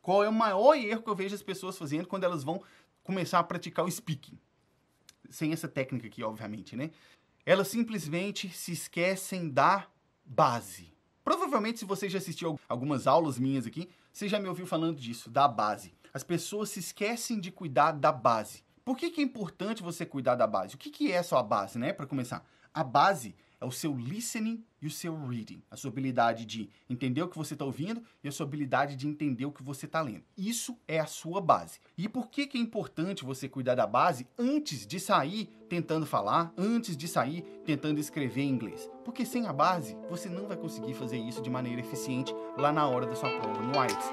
Qual é o maior erro que eu vejo as pessoas fazendo quando elas vão começar a praticar o speaking? Sem essa técnica aqui, obviamente, né? Elas simplesmente se esquecem da base. Provavelmente, se você já assistiu algumas aulas minhas aqui, você já me ouviu falando disso, da base. As pessoas se esquecem de cuidar da base. Por que é importante você cuidar da base? O que é a sua base, né? Para começar, a base é o seu listening e o seu reading. A sua habilidade de entender o que você está ouvindo e a sua habilidade de entender o que você está lendo. Isso é a sua base. E por que é importante você cuidar da base antes de sair tentando falar, antes de sair tentando escrever em inglês? Porque sem a base, você não vai conseguir fazer isso de maneira eficiente lá na hora da sua prova no IELTS.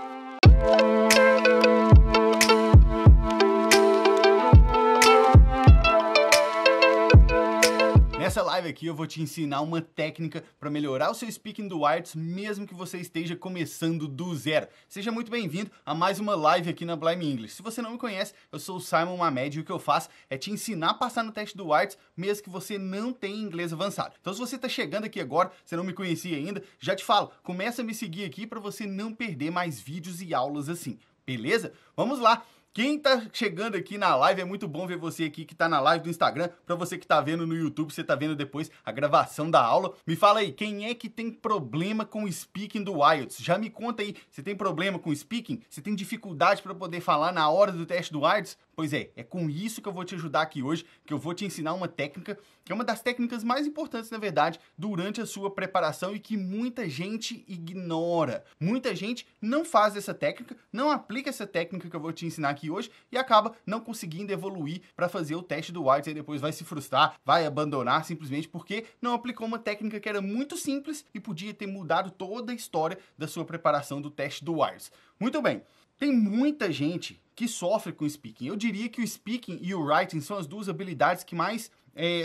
Nessa live aqui eu vou te ensinar uma técnica para melhorar o seu speaking do IELTS, mesmo que você esteja começando do zero. Seja muito bem-vindo a mais uma live aqui na Blyme English. Se você não me conhece, eu sou o Simon Mamed e o que eu faço é te ensinar a passar no teste do IELTS, mesmo que você não tenha inglês avançado. Então se você está chegando aqui agora, você não me conhecia ainda, já te falo, começa a me seguir aqui para você não perder mais vídeos e aulas assim, beleza? Vamos lá! Quem tá chegando aqui na live, é muito bom ver você aqui que tá na live do Instagram. Pra você que tá vendo no YouTube, você tá vendo depois a gravação da aula. Me fala aí, quem é que tem problema com o speaking do IELTS? Já me conta aí, você tem problema com o speaking? Você tem dificuldade para poder falar na hora do teste do IELTS? Pois é com isso que eu vou te ajudar aqui hoje, que eu vou te ensinar uma técnica, que é uma das técnicas mais importantes, na verdade, durante a sua preparação e que muita gente ignora. Muita gente não faz essa técnica, não aplica essa técnica que eu vou te ensinar aqui hoje e acaba não conseguindo evoluir para fazer o teste do IELTS e depois vai se frustrar, vai abandonar simplesmente porque não aplicou uma técnica que era muito simples e podia ter mudado toda a história da sua preparação do teste do IELTS. Muito bem. Tem muita gente que sofre com o speaking. Eu diria que o speaking e o writing são as duas habilidades que mais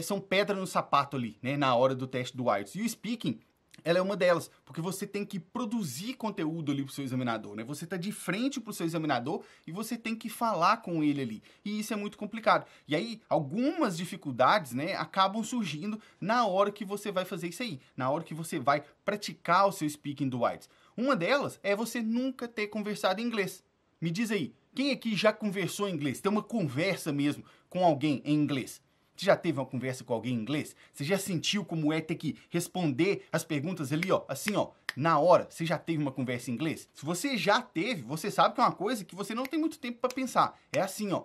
são pedra no sapato ali, né, na hora do teste do IELTS. E o speaking, ela é uma delas, porque você tem que produzir conteúdo ali para o seu examinador, né? Você está de frente para o seu examinador e você tem que falar com ele ali. E isso é muito complicado. E aí, algumas dificuldades, né, acabam surgindo na hora que você vai fazer isso aí, na hora que você vai praticar o seu speaking do IELTS. Uma delas é você nunca ter conversado em inglês. Me diz aí, quem aqui já conversou em inglês? Tem uma conversa mesmo com alguém em inglês? Você já teve uma conversa com alguém em inglês? Você já sentiu como é ter que responder as perguntas ali, ó, assim, ó, na hora? Você já teve uma conversa em inglês? Se você já teve, você sabe que é uma coisa que você não tem muito tempo para pensar. É assim, ó.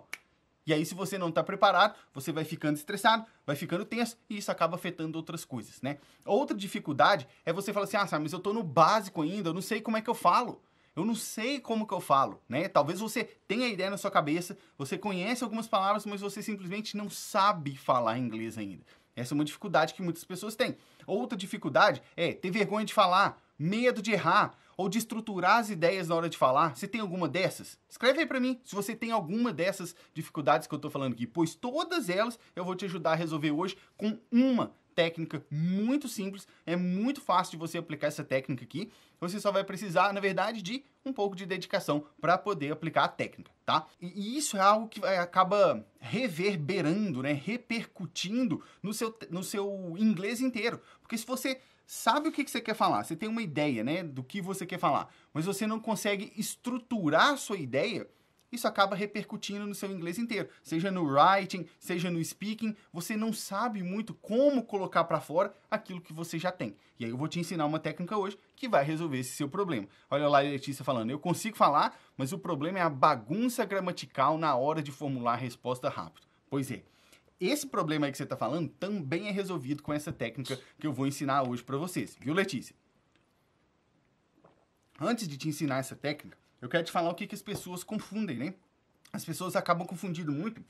E aí, se você não está preparado, você vai ficando estressado, vai ficando tenso e isso acaba afetando outras coisas, né? Outra dificuldade é você falar assim, mas eu estou no básico ainda, eu não sei como é que eu falo. Eu não sei como que eu falo, né? Talvez você tenha a ideia na sua cabeça, você conhece algumas palavras, mas você simplesmente não sabe falar inglês ainda. Essa é uma dificuldade que muitas pessoas têm. Outra dificuldade é ter vergonha de falar, medo de errar, ou de estruturar as ideias na hora de falar. Você tem alguma dessas? Escreve aí pra mim se você tem alguma dessas dificuldades que eu tô falando aqui, pois todas elas eu vou te ajudar a resolver hoje com uma técnica muito simples, é muito fácil de você aplicar essa técnica aqui. Você só vai precisar, na verdade, de um pouco de dedicação para poder aplicar a técnica, tá? E isso é algo que acaba reverberando, né, repercutindo no seu inglês inteiro. Porque se você sabe o que você quer falar, você tem uma ideia, né, do que você quer falar, mas você não consegue estruturar a sua ideia, isso acaba repercutindo no seu inglês inteiro. Seja no writing, seja no speaking, você não sabe muito como colocar para fora aquilo que você já tem. E aí eu vou te ensinar uma técnica hoje que vai resolver esse seu problema. Olha lá a Letícia falando, eu consigo falar, mas o problema é a bagunça gramatical na hora de formular a resposta rápido. Pois é. Esse problema aí que você está falando também é resolvido com essa técnica que eu vou ensinar hoje para vocês. Viu, Letícia? Antes de te ensinar essa técnica, eu quero te falar o que as pessoas confundem, né? As pessoas acabam confundindo muito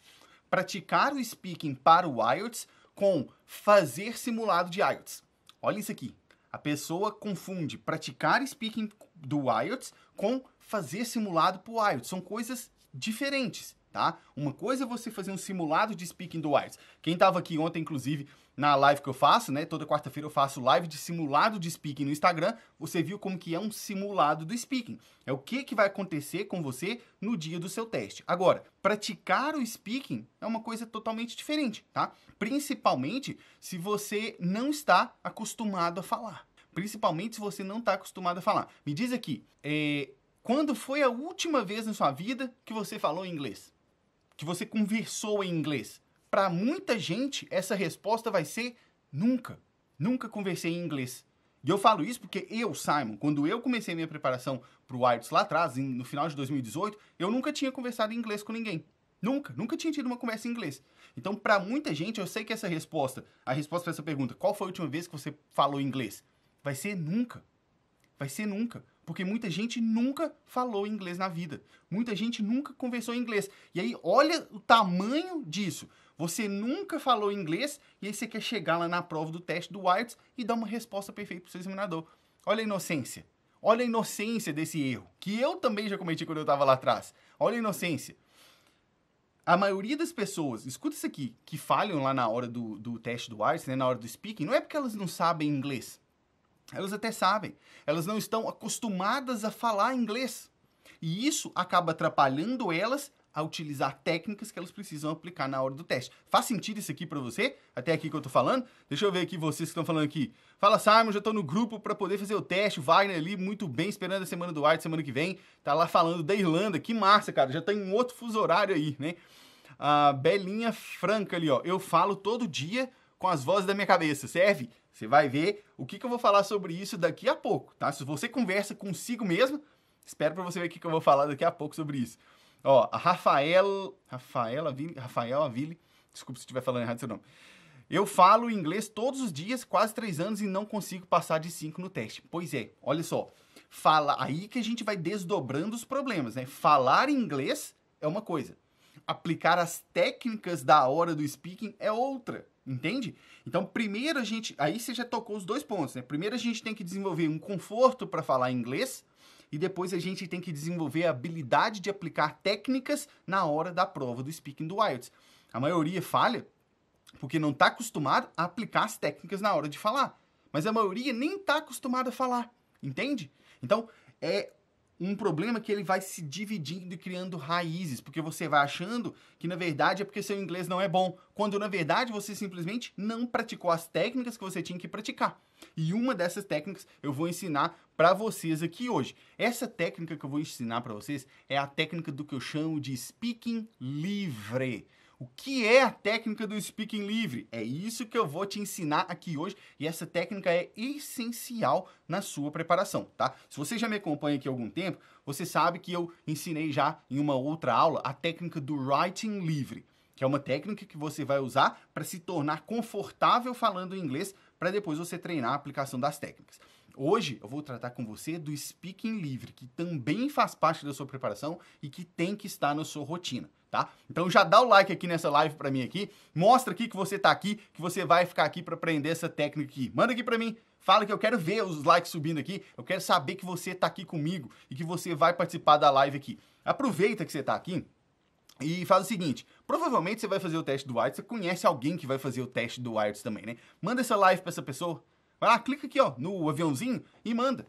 praticar o speaking para o IELTS com fazer simulado de IELTS. Olha isso aqui. A pessoa confunde praticar speaking do IELTS com fazer simulado para o IELTS. São coisas diferentes, tá? Uma coisa é você fazer um simulado de speaking do IELTS. Quem estava aqui ontem, inclusive, na live que eu faço, né? Toda quarta-feira eu faço live de simulado de speaking no Instagram. Você viu como que é um simulado do speaking. É o que vai acontecer com você no dia do seu teste. Agora, praticar o speaking é uma coisa totalmente diferente, tá? Principalmente se você não está acostumado a falar. Principalmente se você não está acostumado a falar. Me diz aqui, Quando foi a última vez na sua vida que você falou inglês? Que você conversou em inglês? Para muita gente, essa resposta vai ser nunca. Nunca conversei em inglês. E eu falo isso porque eu, Simon, quando eu comecei minha preparação para o IELTS lá atrás, no final de 2018, eu nunca tinha conversado em inglês com ninguém. Nunca tinha tido uma conversa em inglês. Então, para muita gente, eu sei que a resposta para essa pergunta, qual foi a última vez que você falou inglês? Vai ser nunca. Vai ser nunca. Porque muita gente nunca falou inglês na vida. Muita gente nunca conversou em inglês. E aí, olha o tamanho disso. Você nunca falou inglês e aí você quer chegar lá na prova do teste do IELTS e dar uma resposta perfeita para o seu examinador. Olha a inocência. Olha a inocência desse erro, que eu também já cometi quando eu estava lá atrás. Olha a inocência. A maioria das pessoas, escuta isso aqui, que falham lá na hora do teste do IELTS, né, na hora do speaking, não é porque elas não sabem inglês. Elas até sabem. Elas não estão acostumadas a falar inglês. E isso acaba atrapalhando elas a utilizar técnicas que elas precisam aplicar na hora do teste. Faz sentido isso aqui pra você? Até aqui que eu tô falando? Deixa eu ver aqui vocês que estão falando aqui. Fala, Simon, já tô no grupo pra poder fazer o teste. O Wagner ali, muito bem, esperando a semana do IELTS, semana que vem. Tá lá falando da Irlanda. Que massa, cara. Já tá em outro fuso horário aí, né? A Belinha Franca ali, ó. Eu falo todo dia com as vozes da minha cabeça. Serve? Você vai ver o que eu vou falar sobre isso daqui a pouco, tá? Se você conversa consigo mesmo, espero pra você ver o que eu vou falar daqui a pouco sobre isso. Ó, a Rafael Avili, desculpa se estiver falando errado seu nome. Eu falo inglês todos os dias, quase 3 anos, e não consigo passar de 5 no teste. Pois é, olha só. Fala aí que a gente vai desdobrando os problemas, né? Falar inglês é uma coisa. Aplicar as técnicas da hora do speaking é outra, entende? Então, primeiro a gente... Aí você já tocou os 2 pontos, né? Primeiro a gente tem que desenvolver um conforto para falar inglês e depois a gente tem que desenvolver a habilidade de aplicar técnicas na hora da prova do speaking do IELTS. A maioria falha porque não está acostumado a aplicar as técnicas na hora de falar. Mas a maioria nem está acostumada a falar, entende? Então, é um problema que ele vai se dividindo e criando raízes, porque você vai achando que, na verdade, é porque seu inglês não é bom, quando, na verdade, você simplesmente não praticou as técnicas que você tinha que praticar. E uma dessas técnicas eu vou ensinar para vocês aqui hoje. Essa técnica que eu vou ensinar para vocês é a técnica do que eu chamo de speaking livre. O que é a técnica do speaking livre? É isso que eu vou te ensinar aqui hoje e essa técnica é essencial na sua preparação, tá? Se você já me acompanha aqui há algum tempo, você sabe que eu ensinei já em uma outra aula a técnica do writing livre, que é uma técnica que você vai usar para se tornar confortável falando inglês para depois você treinar a aplicação das técnicas. Hoje eu vou tratar com você do speaking livre, que também faz parte da sua preparação e que tem que estar na sua rotina, tá? Então já dá o like aqui nessa live para mim aqui, mostra aqui que você tá aqui, que você vai ficar aqui para aprender essa técnica aqui. Manda aqui para mim, fala que eu quero ver os likes subindo aqui, eu quero saber que você tá aqui comigo e que você vai participar da live aqui. Aproveita que você tá aqui e faz o seguinte, provavelmente você vai fazer o teste do IELTS, você conhece alguém que vai fazer o teste do IELTS também, né? Manda essa live para essa pessoa. Vai lá, clica aqui, ó, no aviãozinho e manda.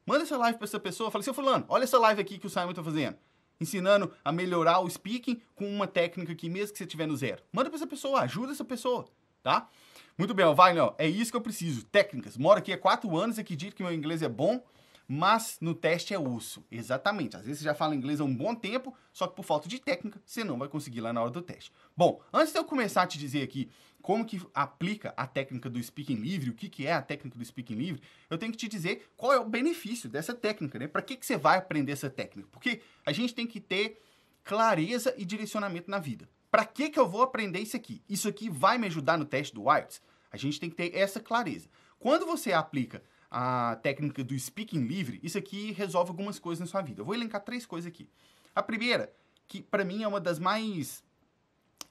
Manda essa live pra essa pessoa. Fala, seu fulano, olha essa live aqui que o Simon tá fazendo. Ensinando a melhorar o speaking com uma técnica aqui, mesmo que você estiver no zero. Manda pra essa pessoa, ajuda essa pessoa, tá? Muito bem, ó, Wagner, ó, é isso que eu preciso. Técnicas. Moro aqui há 4 anos e acredito que meu inglês é bom, mas no teste é osso. Exatamente. Às vezes você já fala inglês há um bom tempo, só que por falta de técnica, você não vai conseguir lá na hora do teste. Bom, antes de eu começar a te dizer aqui como que aplica a técnica do speaking livre, o que é a técnica do speaking livre, eu tenho que te dizer qual é o benefício dessa técnica, né? Para que você vai aprender essa técnica? Porque a gente tem que ter clareza e direcionamento na vida. Para que eu vou aprender isso aqui? Isso aqui vai me ajudar no teste do IELTS? A gente tem que ter essa clareza. Quando você aplica a técnica do speaking livre, isso aqui resolve algumas coisas na sua vida. Eu vou elencar 3 coisas aqui. A primeira, que para mim é uma das mais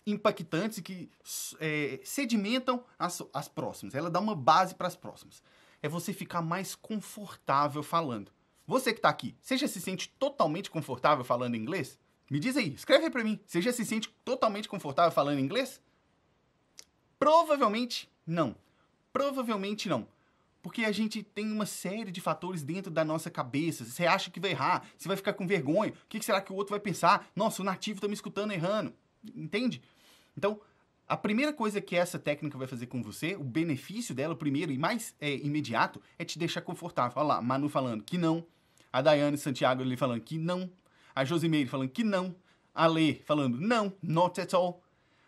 impactantes e que sedimentam as próximas. Ela dá uma base para as próximas. É você ficar mais confortável falando. Você que está aqui, você já se sente totalmente confortável falando inglês? Me diz aí, escreve aí para mim. Você já se sente totalmente confortável falando inglês? Provavelmente não. Provavelmente não. Porque a gente tem uma série de fatores dentro da nossa cabeça. Você acha que vai errar, você vai ficar com vergonha. O que será que o outro vai pensar? Nossa, o nativo está me escutando errando. Entende? Então, a primeira coisa que essa técnica vai fazer com você, o benefício dela, o primeiro e mais imediato, é te deixar confortável. Olha lá, Manu falando que não. A Daiane Santiago ali falando que não. A Josimeire falando que não. A Lê falando não, not at all.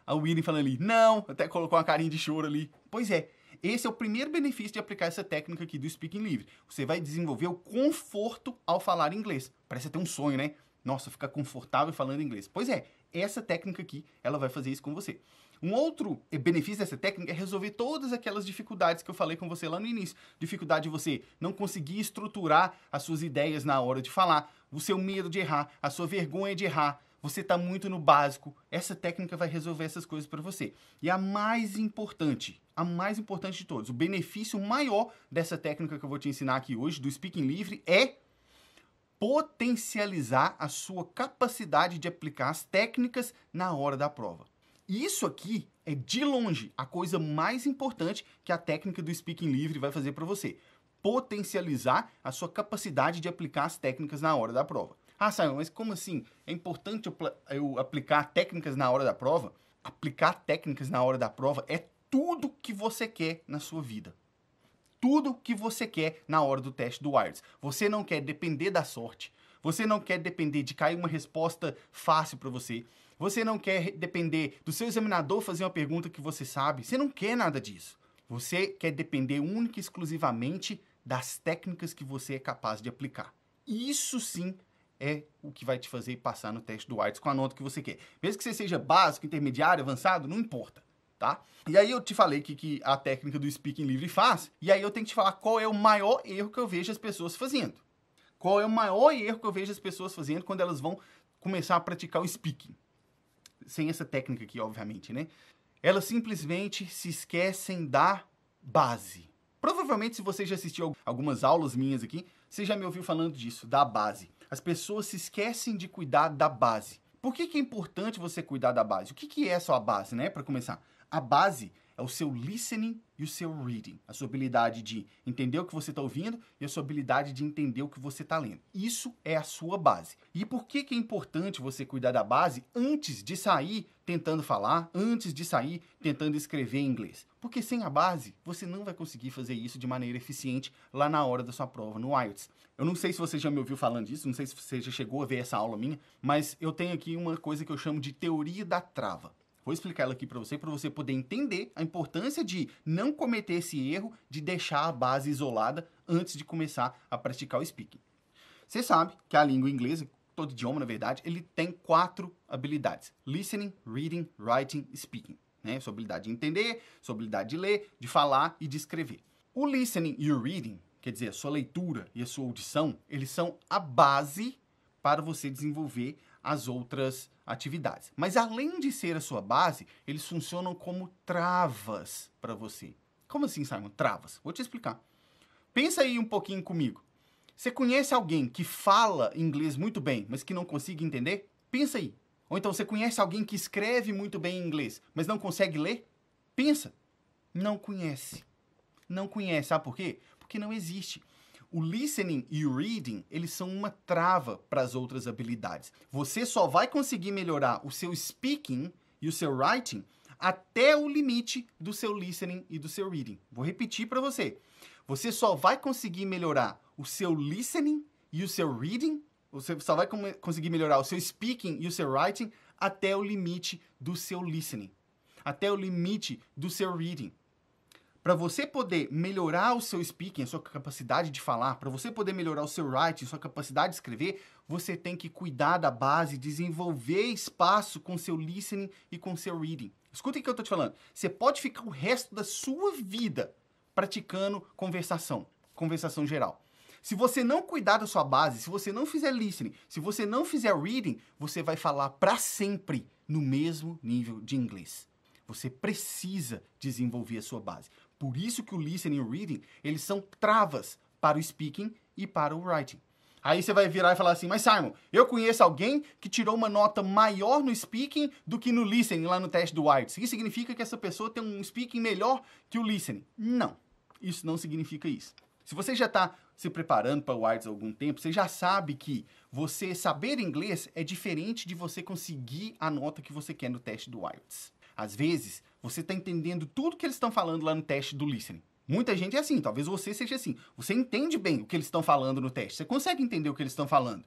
A William falando ali não, até colocou uma carinha de choro ali. Pois é, esse é o primeiro benefício de aplicar essa técnica aqui do Speaking Livre. Você vai desenvolver o conforto ao falar inglês. Parece até um sonho, né? Nossa, ficar confortável falando inglês. Pois é, essa técnica aqui, ela vai fazer isso com você. Um outro benefício dessa técnica é resolver todas aquelas dificuldades que eu falei com você lá no início. Dificuldade de você não conseguir estruturar as suas ideias na hora de falar, o seu medo de errar, a sua vergonha de errar, você está muito no básico. Essa técnica vai resolver essas coisas para você. E a mais importante de todos, o benefício maior dessa técnica que eu vou te ensinar aqui hoje, do Speaking Livre, é potencializar a sua capacidade de aplicar as técnicas na hora da prova. E isso aqui é, de longe, a coisa mais importante que a técnica do Speaking Livre vai fazer para você. Potencializar a sua capacidade de aplicar as técnicas na hora da prova. Ah, Simon, mas como assim? É importante eu aplicar técnicas na hora da prova? Aplicar técnicas na hora da prova é tudo que você quer na sua vida. Tudo que você quer na hora do teste do IELTS. Você não quer depender da sorte. Você não quer depender de cair uma resposta fácil para você. Você não quer depender do seu examinador fazer uma pergunta que você sabe. Você não quer nada disso. Você quer depender única e exclusivamente das técnicas que você é capaz de aplicar. Isso sim é o que vai te fazer passar no teste do IELTS com a nota que você quer. Mesmo que você seja básico, intermediário, avançado, não importa, tá? E aí eu te falei que a técnica do Speaking Livre faz, e aí eu tenho que te falar qual é o maior erro que eu vejo as pessoas fazendo. Qual é o maior erro que eu vejo as pessoas fazendo quando elas vão começar a praticar o speaking? Sem essa técnica aqui, obviamente, né? Elas simplesmente se esquecem da base. Provavelmente, se você já assistiu algumas aulas minhas aqui, você já me ouviu falando disso, da base. As pessoas se esquecem de cuidar da base. Por que é importante você cuidar da base? O que é a sua base, né? Para começar, a base é o seu listening e o seu reading. A sua habilidade de entender o que você está ouvindo e a sua habilidade de entender o que você está lendo. Isso é a sua base. E por que é importante você cuidar da base antes de sair tentando falar, antes de sair tentando escrever em inglês? Porque sem a base, você não vai conseguir fazer isso de maneira eficiente lá na hora da sua prova no IELTS. Eu não sei se você já me ouviu falando disso, não sei se você já chegou a ver essa aula minha, mas eu tenho aqui uma coisa que eu chamo de teoria da trava. Vou explicar ela aqui para você poder entender a importância de não cometer esse erro de deixar a base isolada antes de começar a praticar o speaking. Você sabe que a língua inglesa, todo idioma, na verdade, ele tem 4 habilidades. Listening, reading, writing, speaking. Né? Sua habilidade de entender, sua habilidade de ler, de falar e de escrever. O listening e o reading, quer dizer, a sua leitura e a sua audição, eles são a base para você desenvolver as outras atividades. Mas além de ser a sua base, eles funcionam como travas para você. Como assim, Simon? Travas? Vou te explicar. Pensa aí um pouquinho comigo. Você conhece alguém que fala inglês muito bem, mas que não consegue entender? Pensa aí. Ou então você conhece alguém que escreve muito bem em inglês, mas não consegue ler? Pensa. Não conhece. Não conhece. Sabe por quê? Porque não existe. O listening e o reading, eles são uma trava para as outras habilidades. Você só vai conseguir melhorar o seu speaking e o seu writing até o limite do seu listening e do seu reading. Vou repetir para você. Você só vai conseguir melhorar o seu listening e o seu reading, você só vai conseguir melhorar o seu speaking e o seu writing até o limite do seu listening, até o limite do seu reading. Para você poder melhorar o seu speaking, a sua capacidade de falar, para você poder melhorar o seu writing, sua capacidade de escrever, você tem que cuidar da base, desenvolver espaço com seu listening e com seu reading. Escuta o que eu estou te falando. Você pode ficar o resto da sua vida praticando conversação geral. Se você não cuidar da sua base, se você não fizer listening, se você não fizer reading, você vai falar para sempre no mesmo nível de inglês. Você precisa desenvolver a sua base. Por isso que o listening e o reading, eles são travas para o speaking e para o writing. Aí você vai virar e falar assim, mas Simon, eu conheço alguém que tirou uma nota maior no speaking do que no listening lá no teste do IELTS. Isso significa que essa pessoa tem um speaking melhor que o listening? Não, isso não significa isso. Se você já está se preparando para o IELTS há algum tempo, você já sabe que você saber inglês é diferente de você conseguir a nota que você quer no teste do IELTS. Às vezes, você está entendendo tudo que eles estão falando lá no teste do listening. Muita gente é assim, talvez você seja assim. Você entende bem o que eles estão falando no teste, você consegue entender o que eles estão falando,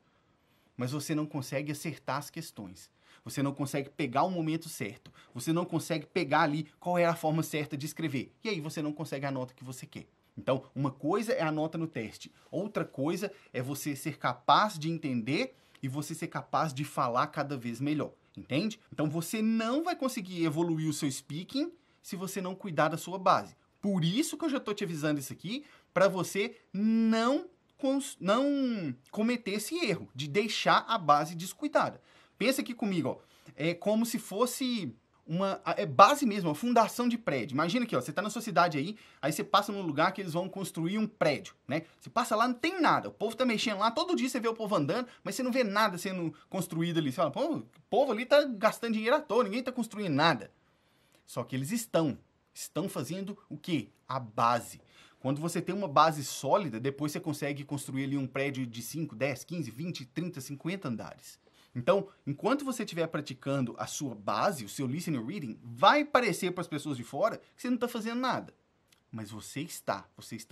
mas você não consegue acertar as questões. Você não consegue pegar o momento certo. Você não consegue pegar ali qual é a forma certa de escrever. E aí você não consegue a nota que você quer. Então, uma coisa é a nota no teste. Outra coisa é você ser capaz de entender e você ser capaz de falar cada vez melhor. Entende? Então, você não vai conseguir evoluir o seu speaking se você não cuidar da sua base. Por isso que eu já estou te avisando isso aqui, para você não cometer esse erro de deixar a base descuidada. Pensa aqui comigo, ó. É como se fosse uma base mesmo, uma fundação de prédio. Imagina que, ó, você está na sua cidade aí você passa num lugar que eles vão construir um prédio, né? Você passa lá, não tem nada. O povo tá mexendo lá, todo dia você vê o povo andando, mas você não vê nada sendo construído ali. Você fala, pô, o povo ali tá gastando dinheiro à toa, ninguém tá construindo nada. Só que eles estão fazendo o quê? A base. Quando você tem uma base sólida, depois você consegue construir ali um prédio de 5, 10, 15, 20, 30, 50 andares. Então, enquanto você estiver praticando a sua base, o seu listening reading, vai parecer para as pessoas de fora que você não está fazendo nada. Mas você está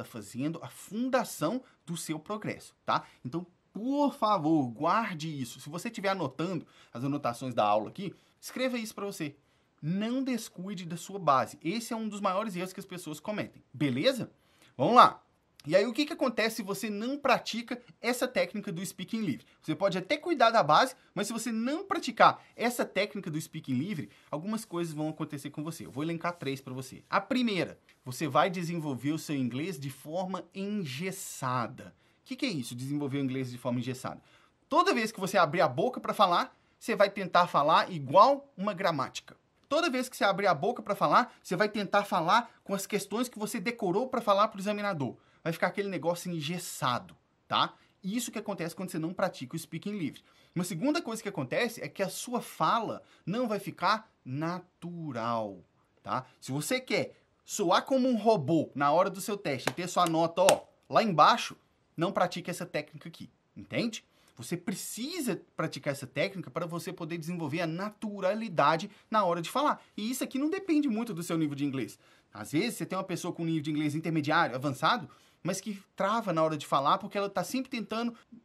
fazendo a fundação do seu progresso, tá? Então, por favor, guarde isso. Se você estiver anotando as anotações da aula aqui, escreva isso para você. Não descuide da sua base. Esse é um dos maiores erros que as pessoas cometem. Beleza? Vamos lá. E aí, o que acontece se você não pratica essa técnica do speaking livre? Você pode até cuidar da base, mas se você não praticar essa técnica do speaking livre, algumas coisas vão acontecer com você. Eu vou elencar 3 para você. A primeira, você vai desenvolver o seu inglês de forma engessada. O que é isso, desenvolver o inglês de forma engessada? Toda vez que você abrir a boca para falar, você vai tentar falar igual uma gramática. Toda vez que você abrir a boca para falar, você vai tentar falar com as questões que você decorou para falar para o examinador. Vai ficar aquele negócio engessado, tá? Isso que acontece quando você não pratica o speaking livre. Uma segunda coisa que acontece é que a sua fala não vai ficar natural, tá? Se você quer soar como um robô na hora do seu teste e ter sua nota, ó, lá embaixo, não pratique essa técnica aqui, entende? Você precisa praticar essa técnica para você poder desenvolver a naturalidade na hora de falar. E isso aqui não depende muito do seu nível de inglês. Às vezes, você tem uma pessoa com nível de inglês intermediário, avançado, mas que trava na hora de falar porque ela está sempre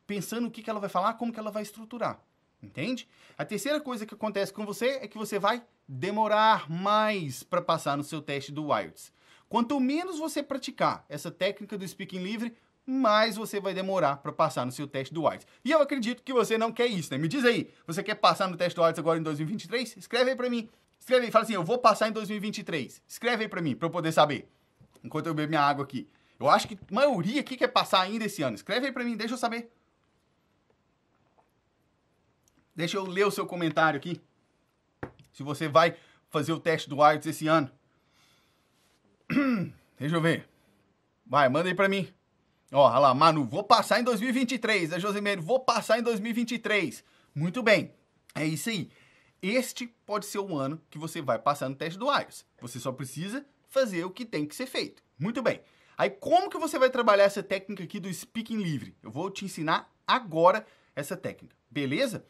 pensando o que ela vai falar, como que ela vai estruturar. Entende? A terceira coisa que acontece com você é que você vai demorar mais para passar no seu teste do IELTS. Quanto menos você praticar essa técnica do speaking livre, mais você vai demorar para passar no seu teste do IELTS. E eu acredito que você não quer isso, né? Me diz aí, você quer passar no teste do IELTS agora em 2023? Escreve aí para mim. Escreve aí, fala assim, eu vou passar em 2023. Escreve aí para mim, para eu poder saber. Enquanto eu bebo minha água aqui. Eu acho que a maioria aqui quer passar ainda esse ano. Escreve aí pra mim, deixa eu saber. Deixa eu ler o seu comentário aqui. Se você vai fazer o teste do IELTS esse ano. Deixa eu ver. Vai, manda aí pra mim. Ó, olha lá, Manu, vou passar em 2023. A Josemene, vou passar em 2023. Muito bem, é isso aí. Este pode ser o ano que você vai passar no teste do IELTS. Você só precisa fazer o que tem que ser feito. Muito bem. Aí, como que você vai trabalhar essa técnica aqui do speaking livre? Eu vou te ensinar agora essa técnica, beleza?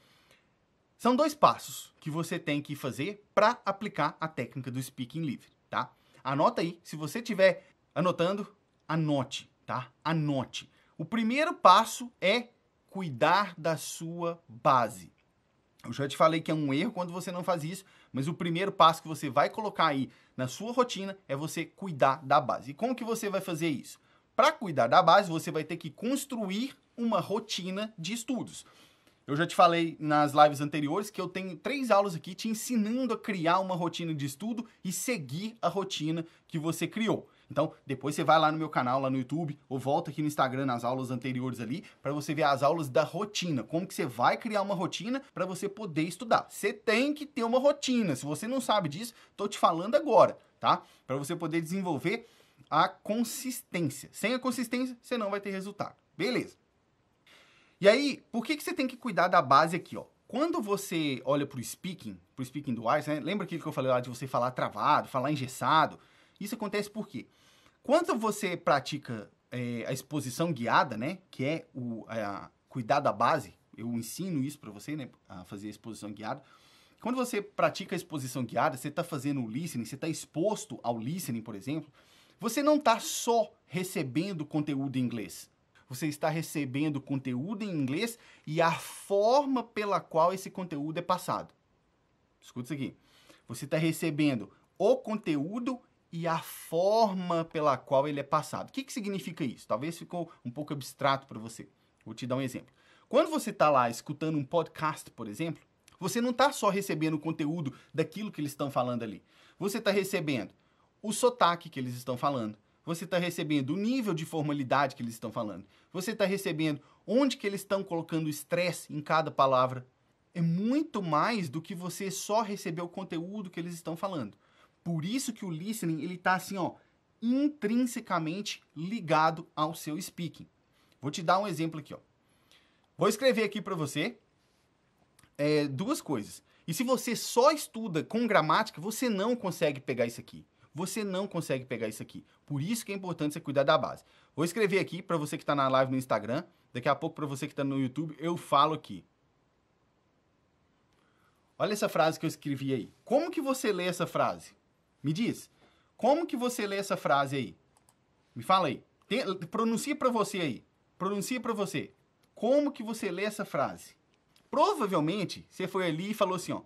São 2 passos que você tem que fazer para aplicar a técnica do speaking livre, tá? Anota aí, se você estiver anotando, anote, tá? Anote. O primeiro passo é cuidar da sua base. Eu já te falei que é um erro quando você não faz isso, mas o primeiro passo que você vai colocar aí na sua rotina é você cuidar da base. E como que você vai fazer isso? Para cuidar da base, você vai ter que construir uma rotina de estudos. Eu já te falei nas lives anteriores que eu tenho 3 aulas aqui te ensinando a criar uma rotina de estudo e seguir a rotina que você criou. Então, depois você vai lá no meu canal, lá no YouTube, ou volta aqui no Instagram nas aulas anteriores ali, para você ver as aulas da rotina. Como que você vai criar uma rotina para você poder estudar. Você tem que ter uma rotina. Se você não sabe disso, tô te falando agora, tá? Para você poder desenvolver a consistência. Sem a consistência, você não vai ter resultado. Beleza. E aí, por que você tem que cuidar da base aqui, ó? Quando você olha pro speaking do IELTS, né? Lembra aquilo que eu falei lá de você falar travado, falar engessado? Isso acontece por quê? Quando você pratica a exposição guiada, né? Que é cuidar da base, eu ensino isso para você, né? A fazer a exposição guiada. Quando você pratica a exposição guiada, você está fazendo o listening, você está exposto ao listening, por exemplo, Você não está só recebendo conteúdo em inglês. Você está recebendo conteúdo em inglês e a forma pela qual esse conteúdo é passado. Escuta isso aqui. Você está recebendo o conteúdo e a forma pela qual ele é passado. O que significa isso? Talvez ficou um pouco abstrato para você. Vou te dar um exemplo. Quando você está lá escutando um podcast, por exemplo, você não está só recebendo o conteúdo daquilo que eles estão falando ali. Você está recebendo o sotaque que eles estão falando. Você está recebendo o nível de formalidade que eles estão falando. Você está recebendo onde que eles estão colocando estresse em cada palavra. É muito mais do que você só receber o conteúdo que eles estão falando. Por isso que o listening, ele está assim, ó, intrinsecamente ligado ao seu speaking. Vou te dar um exemplo aqui, ó. Vou escrever aqui para você duas coisas. E se você só estuda com gramática, você não consegue pegar isso aqui. Você não consegue pegar isso aqui. Por isso que é importante você cuidar da base. Vou escrever aqui para você que está na live no Instagram. Daqui a pouco, para você que está no YouTube, eu falo aqui. Olha essa frase que eu escrevi aí. Como que você lê essa frase? Me diz. Como que você lê essa frase aí? Me fala aí. Pronuncia para você aí. Pronuncia para você. Como que você lê essa frase? Provavelmente, você foi ali e falou assim, ó.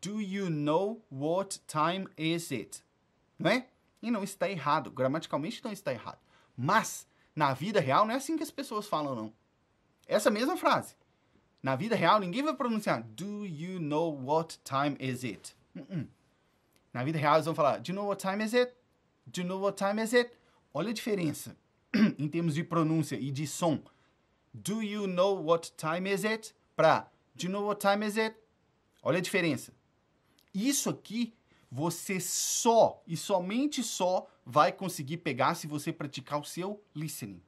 Do you know what time is it? Não é? E não está errado. Gramaticalmente não está errado. Mas, na vida real, não é assim que as pessoas falam, não. Essa mesma frase. Na vida real, ninguém vai pronunciar Do you know what time is it? Na vida real, eles vão falar Do you know what time is it? Do you know what time is it? Olha a diferença em termos de pronúncia e de som. Do you know what time is it? Para Do you know what time is it? Olha a diferença. Isso aqui você só e somente só vai conseguir pegar se você praticar o seu listening.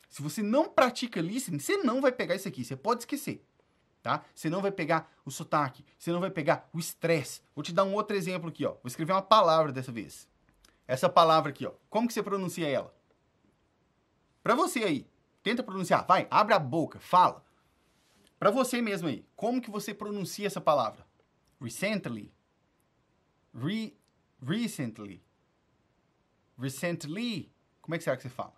Se você não pratica listening, você não vai pegar isso aqui. Você pode esquecer, tá? Você não vai pegar o sotaque, você não vai pegar o estresse. Vou te dar um outro exemplo aqui, ó. Vou escrever uma palavra dessa vez. Essa palavra aqui, ó. Como que você pronuncia ela? Para você aí, tenta pronunciar. Vai, abre a boca, fala. Para você mesmo aí, como que você pronuncia essa palavra? Recently. Recently. Recently. Como é que será que você fala?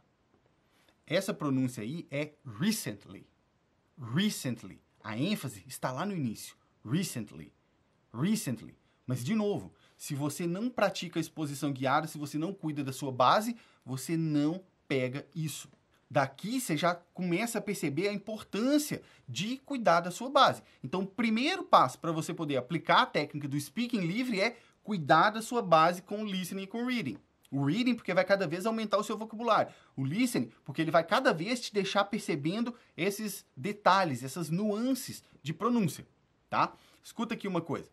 Essa pronúncia aí é recently. Recently. A ênfase está lá no início. Recently. Recently. Mas, de novo, se você não pratica a exposição guiada, se você não cuida da sua base, você não pega isso. Daqui você já começa a perceber a importância de cuidar da sua base. Então, o primeiro passo para você poder aplicar a técnica do speaking livre é cuidar da sua base com o listening e com o reading. O reading, porque vai cada vez aumentar o seu vocabulário. O listening, porque ele vai cada vez te deixar percebendo esses detalhes, essas nuances de pronúncia, tá? Escuta aqui uma coisa.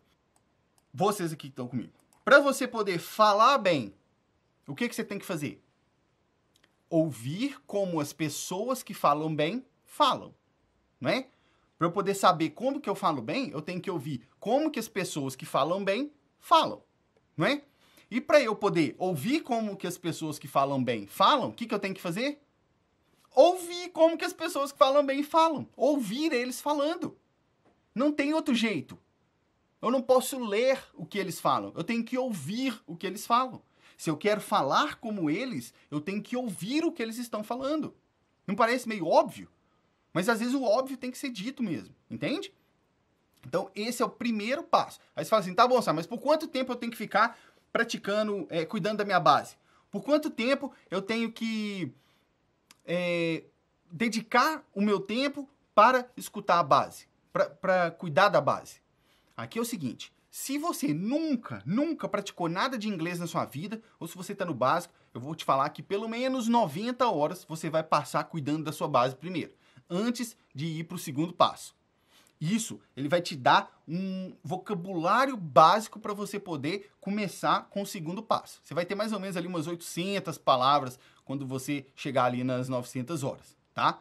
Vocês aqui que estão comigo. Para você poder falar bem, o que você tem que fazer? Ouvir como as pessoas que falam bem falam, não é? Para eu poder saber como que eu falo bem, eu tenho que ouvir como que as pessoas que falam bem falam, não é? E para eu poder ouvir como que as pessoas que falam bem falam, o que eu tenho que fazer? Ouvir como que as pessoas que falam bem falam. Ouvir eles falando. Não tem outro jeito. Eu não posso ler o que eles falam. Eu tenho que ouvir o que eles falam. Se eu quero falar como eles, eu tenho que ouvir o que eles estão falando. Não parece meio óbvio? Mas às vezes o óbvio tem que ser dito mesmo. Entende? Então, esse é o primeiro passo. Aí você fala assim, tá bom, Sam, mas por quanto tempo eu tenho que ficar praticando, cuidando da minha base? Por quanto tempo eu tenho que dedicar o meu tempo para escutar a base? Para cuidar da base? Aqui é o seguinte, se você nunca praticou nada de inglês na sua vida, ou se você está no básico, eu vou te falar que pelo menos 90 horas você vai passar cuidando da sua base primeiro, antes de ir para o segundo passo. Isso, ele vai te dar um vocabulário básico para você poder começar com o segundo passo. Você vai ter mais ou menos ali umas 800 palavras quando você chegar ali nas 900 horas, tá?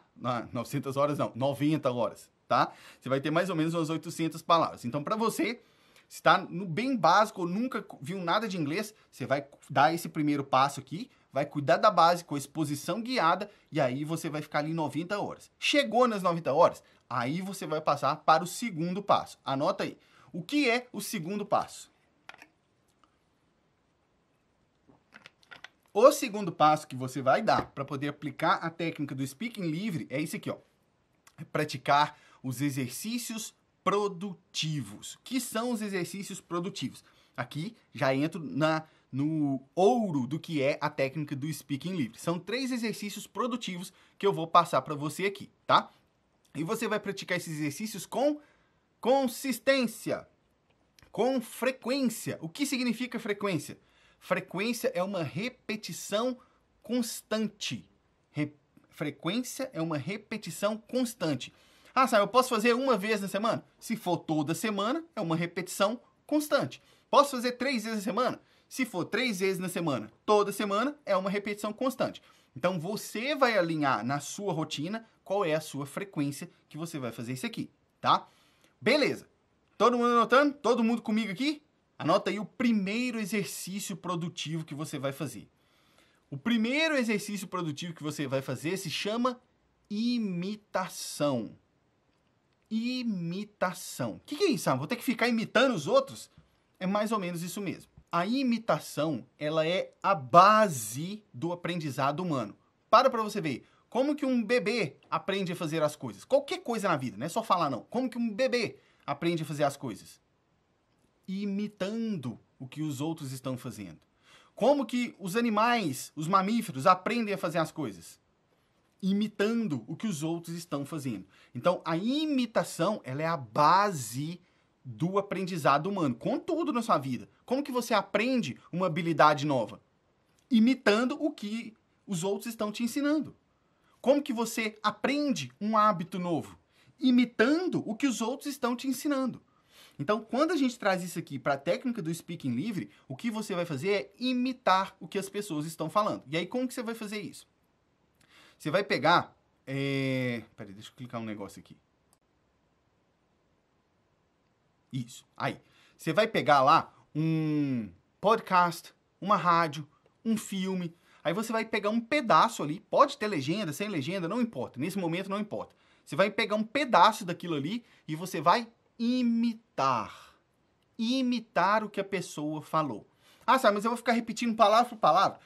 900 horas não, 90 horas, tá? Você vai ter mais ou menos umas 800 palavras. Então, para você, se está no bem básico ou nunca viu nada de inglês, você vai dar esse primeiro passo aqui, vai cuidar da base com a exposição guiada e aí você vai ficar ali 90 horas. Chegou nas 90 horas, aí você vai passar para o segundo passo. Anota aí. O que é o segundo passo? O segundo passo que você vai dar para poder aplicar a técnica do speaking livre é esse aqui, ó. É praticar os exercícios produtivos. O que são os exercícios produtivos? Aqui já entro no ouro do que é a técnica do speaking livre. São 3 exercícios produtivos que eu vou passar para você aqui, tá? E você vai praticar esses exercícios com consistência, com frequência. O que significa frequência? Frequência é uma repetição constante. Frequência é uma repetição constante. Ah, sabe, eu posso fazer uma vez na semana? Se for toda semana, é uma repetição constante. Posso fazer 3 vezes na semana? Se for 3 vezes na semana, toda semana, é uma repetição constante. Então, você vai alinhar na sua rotina qual é a sua frequência que você vai fazer isso aqui, tá? Beleza. Todo mundo anotando? Todo mundo comigo aqui? Anota aí o primeiro exercício produtivo que você vai fazer. O primeiro exercício produtivo que você vai fazer se chama imitação. Imitação. O que é isso? Vou ter que ficar imitando os outros? É mais ou menos isso mesmo. A imitação, ela é a base do aprendizado humano. Para você ver. Como que um bebê aprende a fazer as coisas? Qualquer coisa na vida, não é só falar não. Como que um bebê aprende a fazer as coisas? Imitando o que os outros estão fazendo. Como que os animais, os mamíferos, aprendem a fazer as coisas? Imitando o que os outros estão fazendo. Então, a imitação, ela é a base do aprendizado humano, com tudo na sua vida. Como que você aprende uma habilidade nova? Imitando o que os outros estão te ensinando. Como que você aprende um hábito novo? Imitando o que os outros estão te ensinando. Então, quando a gente traz isso aqui para a técnica do speaking livre, o que você vai fazer é imitar o que as pessoas estão falando. E aí, como que você vai fazer isso? Você vai pegar... Peraí, deixa eu clicar um negócio aqui. Isso. Aí. Você vai pegar lá um podcast, uma rádio, um filme. Aí você vai pegar um pedaço ali. Pode ter legenda, sem legenda, não importa. Nesse momento não importa. Você vai pegar um pedaço daquilo ali e você vai imitar. Imitar o que a pessoa falou. Ah, sabe, mas eu vou ficar repetindo palavra por palavra.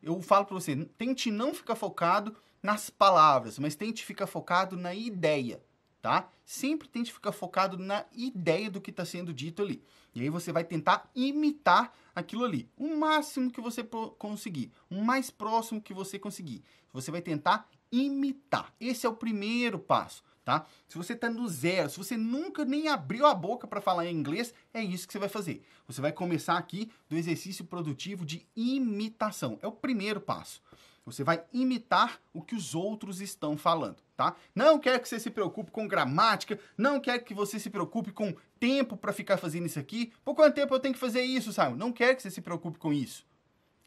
Eu falo para você, tente não ficar focado nas palavras, mas tente ficar focado na ideia, tá? Sempre tente ficar focado na ideia do que está sendo dito ali. E aí você vai tentar imitar aquilo ali. O máximo que você conseguir. O mais próximo que você conseguir. Você vai tentar imitar. Esse é o primeiro passo, tá? Se você está no zero, se você nunca nem abriu a boca para falar em inglês, é isso que você vai fazer. Você vai começar aqui do exercício produtivo de imitação. É o primeiro passo. Você vai imitar o que os outros estão falando, tá? Não quero que você se preocupe com gramática, não quero que você se preocupe com tempo para ficar fazendo isso aqui. Por quanto tempo eu tenho que fazer isso, Simon? Não quero que você se preocupe com isso.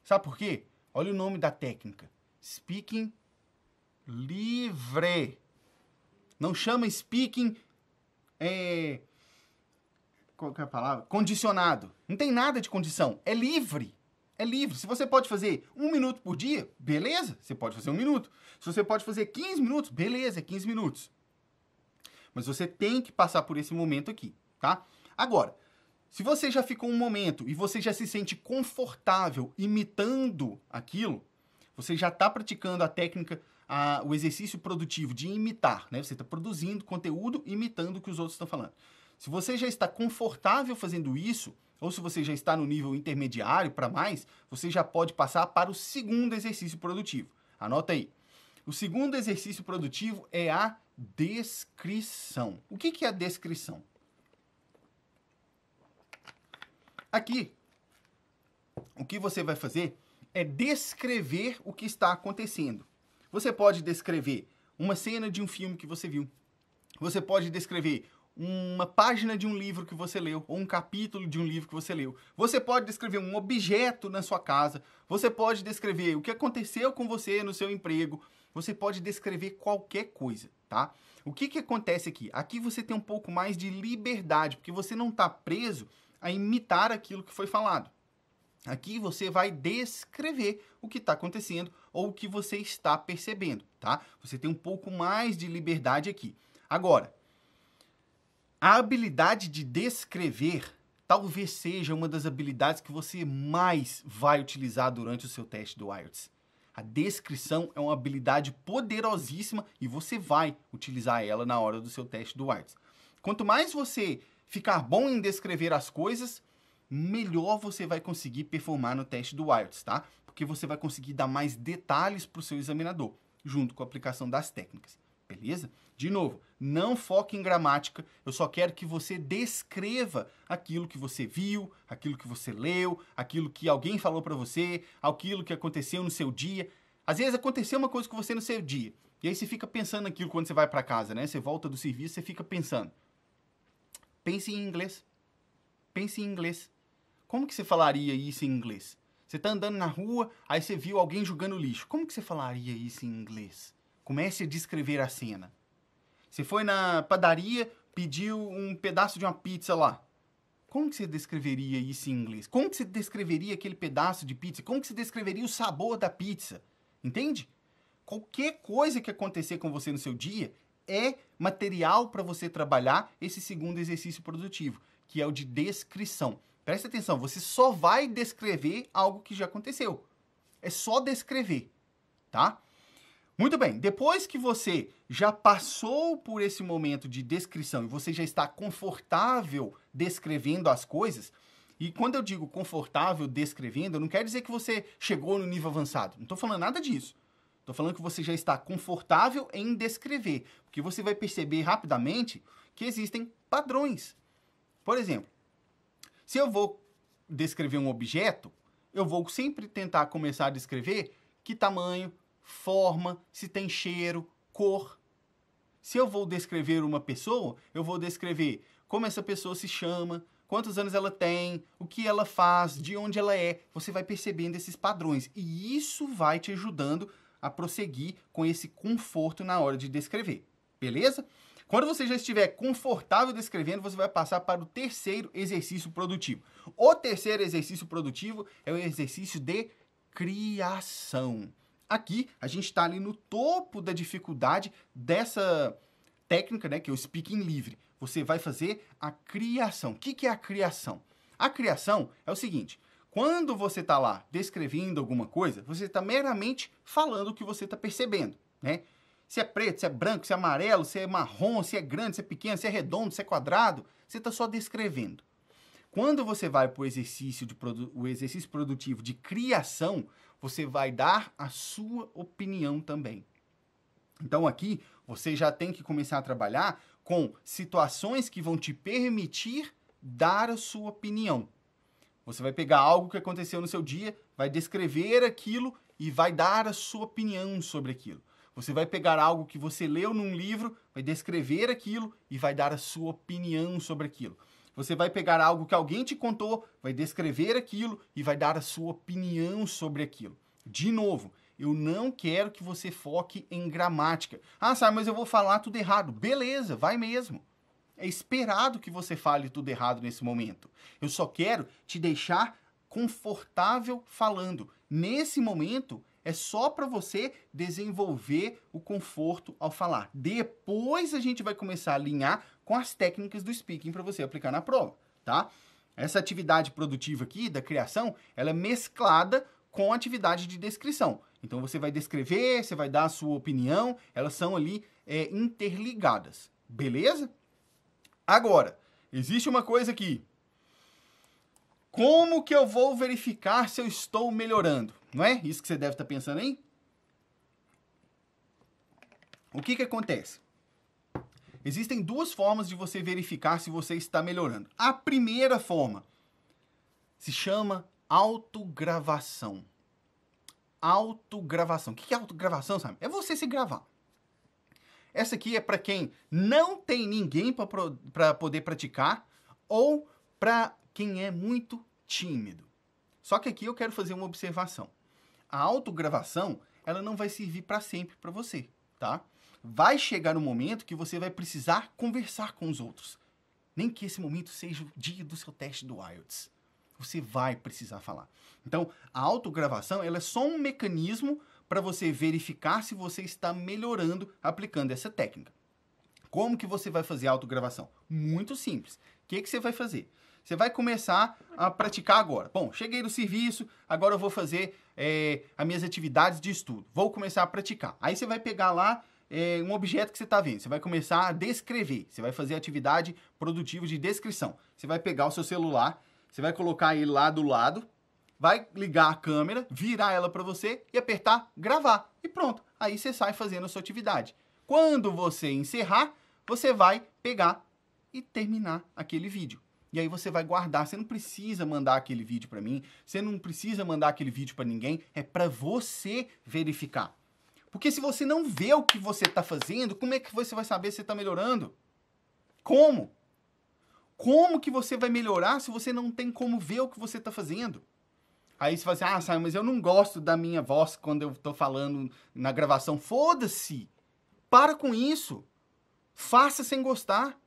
Sabe por quê? Olha o nome da técnica. Speaking livre. Não chama speaking... Qual que é a palavra? Condicionado. Não tem nada de condição. É livre. É livre. Se você pode fazer 1 minuto por dia, beleza, você pode fazer 1 minuto. Se você pode fazer 15 minutos, beleza, é 15 minutos. Mas você tem que passar por esse momento aqui, tá? Agora, se você já ficou um momento e você já se sente confortável imitando aquilo, você já está praticando a técnica, o exercício produtivo de imitar, né? Você está produzindo conteúdo imitando o que os outros estão falando. Se você já está confortável fazendo isso, ou se você já está no nível intermediário para mais, você já pode passar para o segundo exercício produtivo. Anota aí. O segundo exercício produtivo é a descrição. O que é a descrição? Aqui, o que você vai fazer é descrever o que está acontecendo. Você pode descrever uma cena de um filme que você viu. Você pode descrever uma página de um livro que você leu, ou um capítulo de um livro que você leu. Você pode descrever um objeto na sua casa. Você pode descrever o que aconteceu com você no seu emprego. Você pode descrever qualquer coisa, tá? O que acontece aqui? Aqui você tem um pouco mais de liberdade, porque você não está preso a imitar aquilo que foi falado. Aqui você vai descrever o que está acontecendo ou o que você está percebendo, tá? Você tem um pouco mais de liberdade aqui. Agora, a habilidade de descrever talvez seja uma das habilidades que você mais vai utilizar durante o seu teste do IELTS. A descrição é uma habilidade poderosíssima e você vai utilizar ela na hora do seu teste do IELTS. Quanto mais você ficar bom em descrever as coisas, melhor você vai conseguir performar no teste do IELTS, tá? Porque você vai conseguir dar mais detalhes para o seu examinador, junto com a aplicação das técnicas, beleza? De novo, não foque em gramática, eu só quero que você descreva aquilo que você viu, aquilo que você leu, aquilo que alguém falou para você, aquilo que aconteceu no seu dia. Às vezes aconteceu uma coisa com você no seu dia, e aí você fica pensando naquilo quando você vai para casa, né? Você volta do serviço, você fica pensando. Pense em inglês. Pense em inglês. Como que você falaria isso em inglês? Você está andando na rua, aí você viu alguém jogando lixo. Como que você falaria isso em inglês? Comece a descrever a cena. Você foi na padaria, pediu um pedaço de uma pizza lá. Como que você descreveria isso em inglês? Como que você descreveria aquele pedaço de pizza? Como que você descreveria o sabor da pizza? Entende? Qualquer coisa que acontecer com você no seu dia é material para você trabalhar esse segundo exercício produtivo, que é o de descrição. Presta atenção, você só vai descrever algo que já aconteceu. É só descrever, tá? Muito bem, depois que você já passou por esse momento de descrição e você já está confortável descrevendo as coisas, e quando eu digo confortável descrevendo, eu não quero dizer que você chegou no nível avançado. Não estou falando nada disso. Estou falando que você já está confortável em descrever, porque você vai perceber rapidamente que existem padrões. Por exemplo, se eu vou descrever um objeto, eu vou sempre tentar começar a descrever que tamanho, forma, se tem cheiro, cor. Se eu vou descrever uma pessoa, eu vou descrever como essa pessoa se chama, quantos anos ela tem, o que ela faz, de onde ela é. Você vai percebendo esses padrões e isso vai te ajudando a prosseguir com esse conforto na hora de descrever, beleza? Quando você já estiver confortável descrevendo, você vai passar para o terceiro exercício produtivo. O terceiro exercício produtivo é o exercício de criação. Aqui, a gente está ali no topo da dificuldade dessa técnica, né, que é o speaking livre. Você vai fazer a criação. O que é a criação? A criação é o seguinte: quando você está lá descrevendo alguma coisa, você está meramente falando o que você está percebendo, né? Se é preto, se é branco, se é amarelo, se é marrom, se é grande, se é pequeno, se é redondo, se é quadrado, você está só descrevendo. Quando você vai para o exercício produtivo de criação, você vai dar a sua opinião também. Então aqui você já tem que começar a trabalhar com situações que vão te permitir dar a sua opinião. Você vai pegar algo que aconteceu no seu dia, vai descrever aquilo e vai dar a sua opinião sobre aquilo. Você vai pegar algo que você leu num livro, vai descrever aquilo e vai dar a sua opinião sobre aquilo. Você vai pegar algo que alguém te contou, vai descrever aquilo e vai dar a sua opinião sobre aquilo. De novo, eu não quero que você foque em gramática. Ah, sabe, mas eu vou falar tudo errado. Beleza, vai mesmo. É esperado que você fale tudo errado nesse momento. Eu só quero te deixar confortável falando. Nesse momento, é só para você desenvolver o conforto ao falar. Depois a gente vai começar a alinhar com as técnicas do speaking para você aplicar na prova, tá? Essa atividade produtiva aqui, da criação, ela é mesclada com a atividade de descrição. Então você vai descrever, você vai dar a sua opinião, elas são ali interligadas, beleza? Agora, existe uma coisa aqui. Como que eu vou verificar se eu estou melhorando? Não é isso que você deve estar pensando aí? O que acontece? Existem duas formas de você verificar se você está melhorando. A primeira forma se chama autogravação. Autogravação. O que é autogravação, sabe? É você se gravar. Essa aqui é para quem não tem ninguém para poder praticar ou para quem é muito tímido. Só que aqui eu quero fazer uma observação. A autogravação, ela não vai servir para sempre para você, tá? Vai chegar um momento que você vai precisar conversar com os outros. Nem que esse momento seja o dia do seu teste do IELTS. Você vai precisar falar. Então, a autogravação, ela é só um mecanismo para você verificar se você está melhorando aplicando essa técnica. Como que você vai fazer a autogravação? Muito simples. O que você vai fazer? Você vai começar a praticar agora. Bom, cheguei no serviço, agora eu vou fazer as minhas atividades de estudo. Vou começar a praticar. Aí você vai pegar lá um objeto que você está vendo. Você vai começar a descrever. Você vai fazer atividade produtiva de descrição. Você vai pegar o seu celular, você vai colocar ele lá do lado, vai ligar a câmera, virar ela para você e apertar gravar. E pronto. Aí você sai fazendo a sua atividade. Quando você encerrar, você vai pegar e terminar aquele vídeo. E aí você vai guardar. Você não precisa mandar aquele vídeo para mim, você não precisa mandar aquele vídeo para ninguém, é para você verificar. Porque se você não vê o que você está fazendo, como é que você vai saber se você está melhorando? Como? Como que você vai melhorar se você não tem como ver o que você está fazendo? Aí você fala assim, ah, Simon, mas eu não gosto da minha voz quando eu estou falando na gravação. Foda-se! Para com isso! Faça sem gostar.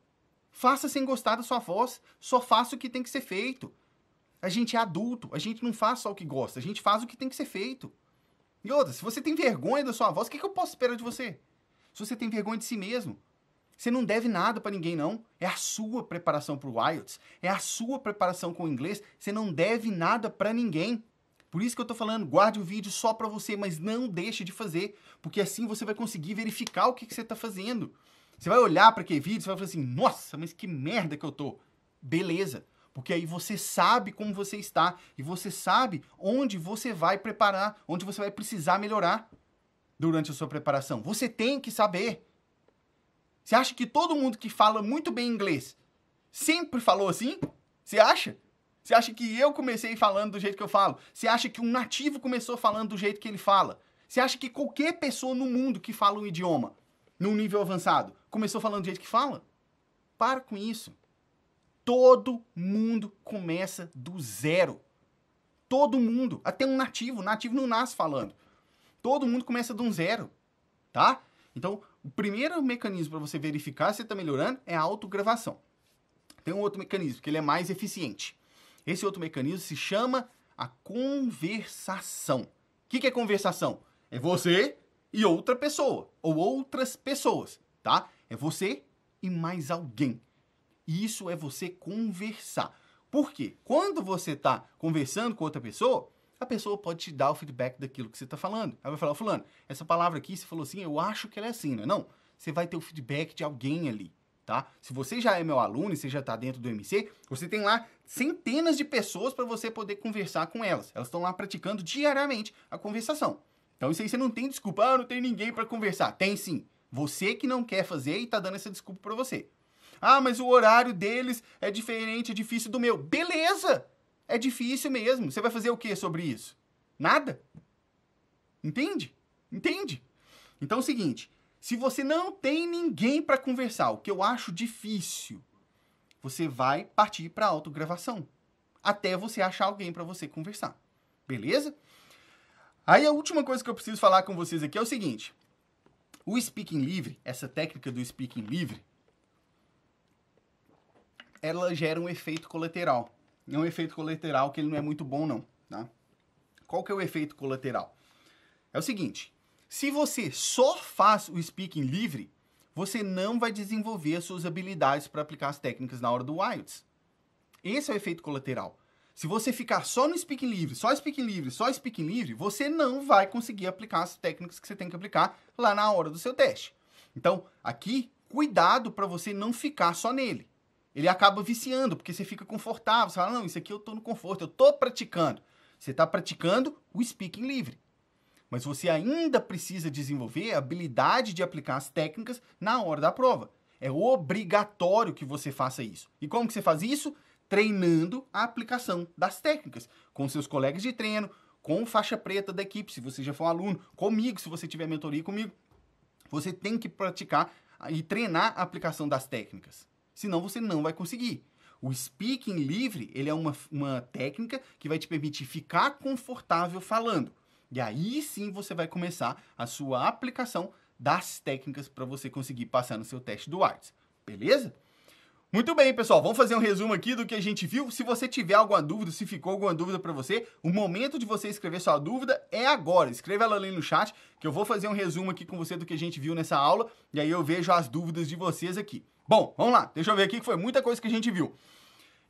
Faça sem gostar da sua voz. Só faça o que tem que ser feito. A gente é adulto. A gente não faz só o que gosta. A gente faz o que tem que ser feito. E outra, se você tem vergonha da sua voz, o que eu posso esperar de você? Se você tem vergonha de si mesmo. Você não deve nada para ninguém, não. É a sua preparação para o IELTS. É a sua preparação com o inglês. Você não deve nada para ninguém. Por isso que eu tô falando, guarde o vídeo só para você, mas não deixe de fazer. Porque assim você vai conseguir verificar o que você tá fazendo. Você vai olhar para aquele vídeo e vai falar assim, nossa, mas que merda que eu tô. Beleza. Porque aí você sabe como você está e você sabe onde você vai preparar, onde você vai precisar melhorar durante a sua preparação. Você tem que saber. Você acha que todo mundo que fala muito bem inglês sempre falou assim? Você acha? Você acha que eu comecei falando do jeito que eu falo? Você acha que um nativo começou falando do jeito que ele fala? Você acha que qualquer pessoa no mundo que fala um idioma, num nível avançado, começou falando do jeito que fala? Para com isso. Todo mundo começa do zero. Todo mundo. Até um nativo. O nativo não nasce falando. Todo mundo começa de um zero. Tá? Então, o primeiro mecanismo para você verificar se você está melhorando é a autogravação. Tem um outro mecanismo, que ele é mais eficiente. Esse outro mecanismo se chama a conversação. O que é conversação? É você e outra pessoa, ou outras pessoas, tá? É você e mais alguém. Isso é você conversar. Por quê? Quando você está conversando com outra pessoa, a pessoa pode te dar o feedback daquilo que você está falando. Ela vai falar, fulano, essa palavra aqui, você falou assim, eu acho que ela é assim, não é não? Você vai ter o feedback de alguém ali, tá? Se você já é meu aluno e você já está dentro do MC, você tem lá centenas de pessoas para você poder conversar com elas. Elas estão lá praticando diariamente a conversação. Então isso aí você não tem desculpa, não tem ninguém para conversar. Tem sim. Você que não quer fazer e está dando essa desculpa para você. Ah, mas o horário deles é diferente, é difícil do meu. Beleza! É difícil mesmo. Você vai fazer o que sobre isso? Nada. Entende? Entende? Então é o seguinte, se você não tem ninguém para conversar, o que eu acho difícil, você vai partir para autogravação, até você achar alguém para você conversar. Beleza? Aí a última coisa que eu preciso falar com vocês aqui é o seguinte, o speaking livre, essa técnica do speaking livre, ela gera um efeito colateral. É um efeito colateral que ele não é muito bom, não. Tá? Qual que é o efeito colateral? É o seguinte, se você só faz o speaking livre, você não vai desenvolver as suas habilidades para aplicar as técnicas na hora do IELTS. Esse é o efeito colateral. Se você ficar só no speaking livre, só speaking livre, só speaking livre, você não vai conseguir aplicar as técnicas que você tem que aplicar lá na hora do seu teste. Então, aqui, cuidado para você não ficar só nele. Ele acaba viciando, porque você fica confortável. Você fala, não, isso aqui eu tô no conforto, eu tô praticando. Você está praticando o speaking livre. Mas você ainda precisa desenvolver a habilidade de aplicar as técnicas na hora da prova. É obrigatório que você faça isso. E como que você faz isso? Treinando a aplicação das técnicas. Com seus colegas de treino, com faixa preta da equipe, se você já for um aluno, comigo, se você tiver mentoria comigo. Você tem que praticar e treinar a aplicação das técnicas. Senão você não vai conseguir. O speaking livre, ele é uma técnica que vai te permitir ficar confortável falando. E aí sim você vai começar a sua aplicação das técnicas para você conseguir passar no seu teste do IELTS. Beleza? Muito bem, pessoal. Vamos fazer um resumo aqui do que a gente viu. Se você tiver alguma dúvida, se ficou alguma dúvida para você, o momento de você escrever sua dúvida é agora. Escreva ela ali no chat, que eu vou fazer um resumo aqui com você do que a gente viu nessa aula, e aí eu vejo as dúvidas de vocês aqui. Bom, vamos lá. Deixa eu ver aqui que foi muita coisa que a gente viu.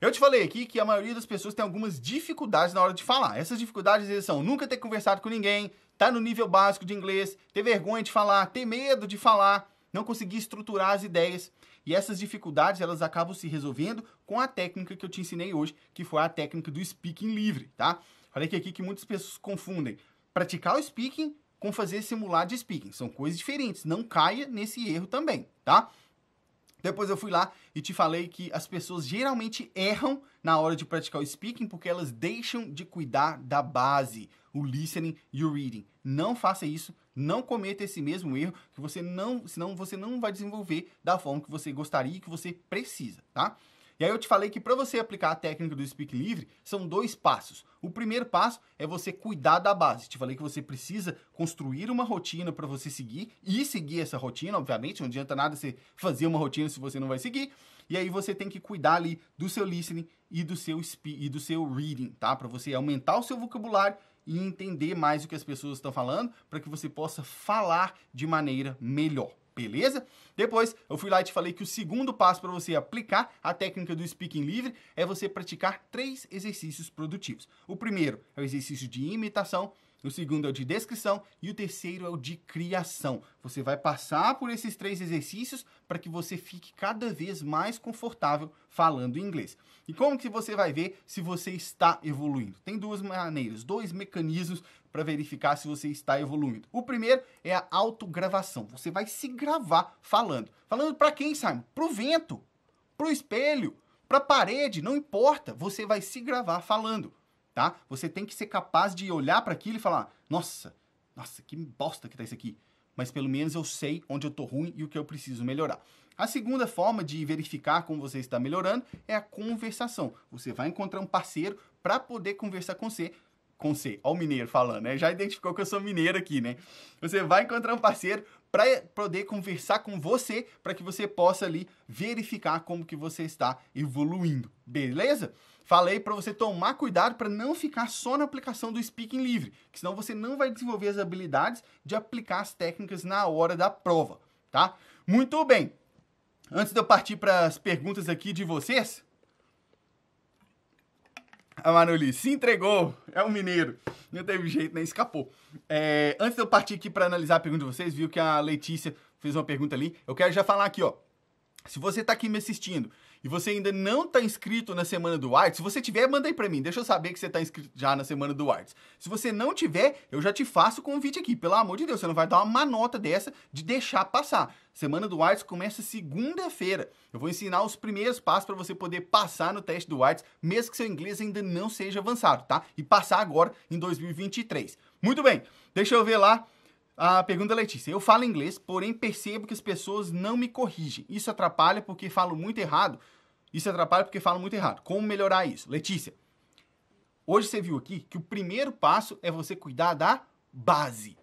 Eu te falei aqui que a maioria das pessoas tem algumas dificuldades na hora de falar. Essas dificuldades são nunca ter conversado com ninguém, tá no nível básico de inglês, ter vergonha de falar, ter medo de falar, não conseguir estruturar as ideias. E essas dificuldades, elas acabam se resolvendo com a técnica que eu te ensinei hoje, que foi a técnica do speaking livre, tá? Falei aqui que muitas pessoas confundem praticar o speaking com fazer simular de speaking. São coisas diferentes, não caia nesse erro também, tá? Depois eu fui lá e te falei que as pessoas geralmente erram na hora de praticar o speaking porque elas deixam de cuidar da base, o listening e o reading. Não faça isso, não cometa esse mesmo erro, que senão você não vai desenvolver da forma que você gostaria e que você precisa, tá? E aí eu te falei que para você aplicar a técnica do speaking livre, são 2 passos. O primeiro passo é você cuidar da base. Te falei que você precisa construir uma rotina para você seguir e seguir essa rotina, obviamente. Não adianta nada você fazer uma rotina se você não vai seguir. E aí você tem que cuidar ali do seu listening e do seu reading, tá? Para você aumentar o seu vocabulário e entender mais o que as pessoas estão falando, para que você possa falar de maneira melhor. Beleza? Depois, eu fui lá e te falei que o segundo passo para você aplicar a técnica do speaking livre é você praticar 3 exercícios produtivos. O primeiro é o exercício de imitação, o segundo é o de descrição e o terceiro é o de criação. Você vai passar por esses 3 exercícios para que você fique cada vez mais confortável falando inglês. E como que você vai ver se você está evoluindo? Tem 2 maneiras, 2 mecanismos para verificar se você está evoluindo. O primeiro é a autogravação. Você vai se gravar falando. Falando para quem, Simon? Para o vento, para o espelho, para a parede, não importa. Você vai se gravar falando, tá? Você tem que ser capaz de olhar para aquilo e falar, nossa, que bosta que tá isso aqui. Mas pelo menos eu sei onde eu tô ruim e o que eu preciso melhorar. A segunda forma de verificar como você está melhorando é a conversação. Você vai encontrar um parceiro para poder conversar com você. Olha o mineiro falando, né? Já identificou que eu sou mineiro aqui, né? Você vai encontrar um parceiro para poder conversar com você, para que você possa ali verificar como que você está evoluindo, beleza? Falei para você tomar cuidado para não ficar só na aplicação do speaking livre, que senão você não vai desenvolver as habilidades de aplicar as técnicas na hora da prova, tá? Muito bem. Antes de eu partir para as perguntas aqui de vocês, a Manoli se entregou, é um mineiro, não teve jeito, nem escapou. Antes de eu partir aqui para analisar a pergunta de vocês, viu que a Letícia fez uma pergunta ali, eu quero já falar aqui, ó. Se você está aqui me assistindo e você ainda não está inscrito na Semana do Arts, se você tiver, manda aí para mim, deixa eu saber que você está inscrito já na Semana do Arts. Se você não tiver, eu já te faço o convite aqui, pelo amor de Deus, você não vai dar uma manota dessa de deixar passar. Semana do Arts começa segunda-feira. Eu vou ensinar os primeiros passos para você poder passar no teste do Arts, mesmo que seu inglês ainda não seja avançado, tá? E passar agora em 2023. Muito bem, deixa eu ver lá. A pergunta da Letícia. Eu falo inglês, porém percebo que as pessoas não me corrigem. Isso atrapalha porque falo muito errado. Como melhorar isso? Letícia, hoje você viu aqui que o primeiro passo é você cuidar da base.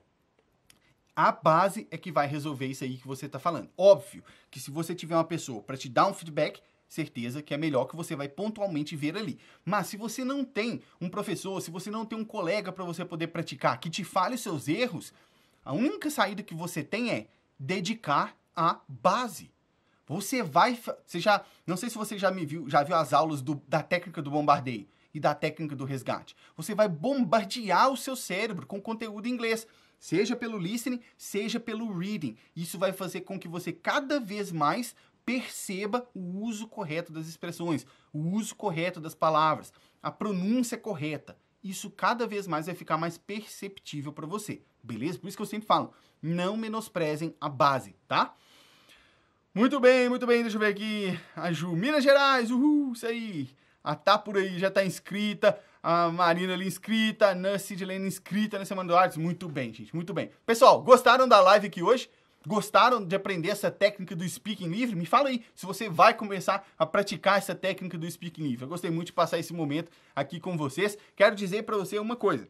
A base é que vai resolver isso aí que você está falando. Óbvio que se você tiver uma pessoa para te dar um feedback, certeza que é melhor que você vai pontualmente ver ali. Mas se você não tem um professor, se você não tem um colega para você poder praticar, que te fale os seus erros, a única saída que você tem é dedicar à base. Não sei se você já viu as aulas da técnica do bombardeio e da técnica do resgate. Você vai bombardear o seu cérebro com conteúdo em inglês, seja pelo listening, seja pelo reading. Isso vai fazer com que você cada vez mais perceba o uso correto das expressões, o uso correto das palavras, a pronúncia correta. Isso cada vez mais vai ficar mais perceptível para você, beleza? Por isso que eu sempre falo, não menosprezem a base, tá? Muito bem, deixa eu ver aqui. A Ju, Minas Gerais, uhul, isso aí. A Tá por aí já tá inscrita, a Marina ali inscrita, a Nancy Sidlene inscrita na Semana do Arts. Muito bem, gente, muito bem. Pessoal, gostaram da live aqui hoje? Gostaram de aprender essa técnica do speaking livre? Me fala aí se você vai começar a praticar essa técnica do speaking livre. Eu gostei muito de passar esse momento aqui com vocês. Quero dizer para você uma coisa.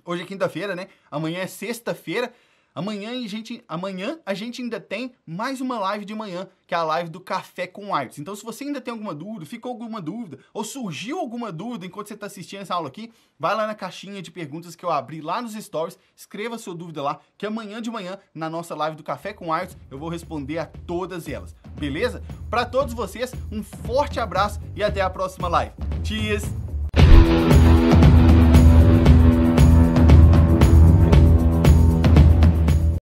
Hoje é quinta-feira, né? Amanhã é sexta-feira. Amanhã a gente ainda tem mais uma live de manhã, que é a live do Café com IELTS. Então, se você ainda tem alguma dúvida, ficou alguma dúvida, ou surgiu alguma dúvida enquanto você está assistindo essa aula aqui, vai lá na caixinha de perguntas que eu abri lá nos stories, escreva a sua dúvida lá, que amanhã de manhã, na nossa live do Café com IELTS, eu vou responder a todas elas, beleza? Para todos vocês, um forte abraço e até a próxima live. Cheers!